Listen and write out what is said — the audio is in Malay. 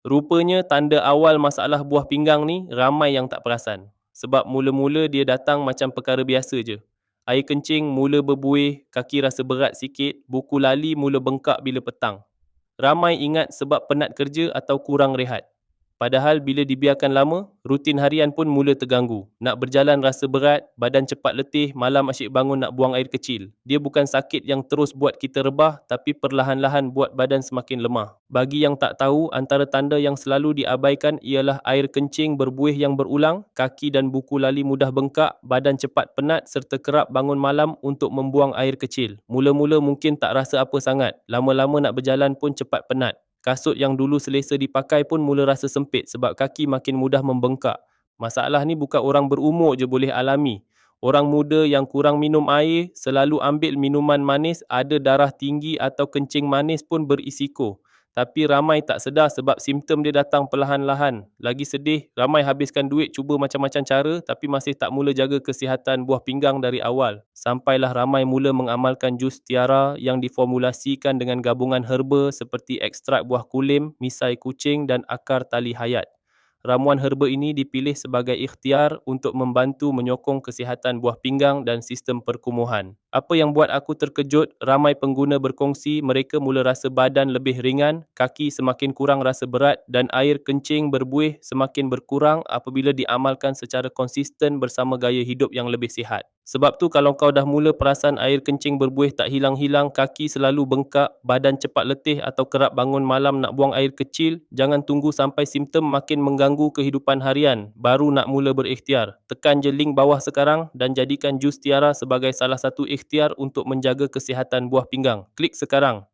Rupanya tanda awal masalah buah pinggang ni ramai yang tak perasan. Sebab mula-mula dia datang macam perkara biasa je. Air kencing mula berbuih, kaki rasa berat sikit, buku lali mula bengkak bila petang. Ramai ingat sebab penat kerja atau kurang rehat. Padahal bila dibiarkan lama, rutin harian pun mula terganggu. Nak berjalan rasa berat, badan cepat letih, malam asyik bangun nak buang air kecil. Dia bukan sakit yang terus buat kita rebah, tapi perlahan-lahan buat badan semakin lemah. Bagi yang tak tahu, antara tanda yang selalu diabaikan ialah air kencing berbuih yang berulang, kaki dan buku lali mudah bengkak, badan cepat penat serta kerap bangun malam untuk membuang air kecil. Mula-mula mungkin tak rasa apa sangat, lama-lama nak berjalan pun cepat penat. Kasut yang dulu selesa dipakai pun mula rasa sempit sebab kaki makin mudah membengkak. Masalah ni bukan orang berumur je boleh alami. Orang muda yang kurang minum air, selalu ambil minuman manis, ada darah tinggi atau kencing manis pun berisiko. Tapi ramai tak sedar sebab simptom dia datang perlahan-lahan. Lagi sedih, ramai habiskan duit cuba macam-macam cara tapi masih tak mula jaga kesihatan buah pinggang dari awal. Sampailah ramai mula mengamalkan jus tiara yang diformulasikan dengan gabungan herba seperti ekstrak buah kulim, misai kucing dan akar tali hayat. Ramuan herba ini dipilih sebagai ikhtiar untuk membantu menyokong kesihatan buah pinggang dan sistem perkumuhan. Apa yang buat aku terkejut, ramai pengguna berkongsi mereka mula rasa badan lebih ringan, kaki semakin kurang rasa berat dan air kencing berbuih semakin berkurang apabila diamalkan secara konsisten bersama gaya hidup yang lebih sihat. Sebab tu kalau kau dah mula perasan air kencing berbuih tak hilang-hilang, kaki selalu bengkak, badan cepat letih atau kerap bangun malam nak buang air kecil, jangan tunggu sampai simptom makin mengganggu kehidupan harian, baru nak mula berikhtiar. Tekan je link bawah sekarang dan jadikan jus tiara sebagai salah satu ikhtiar untuk menjaga kesihatan buah pinggang. Klik sekarang.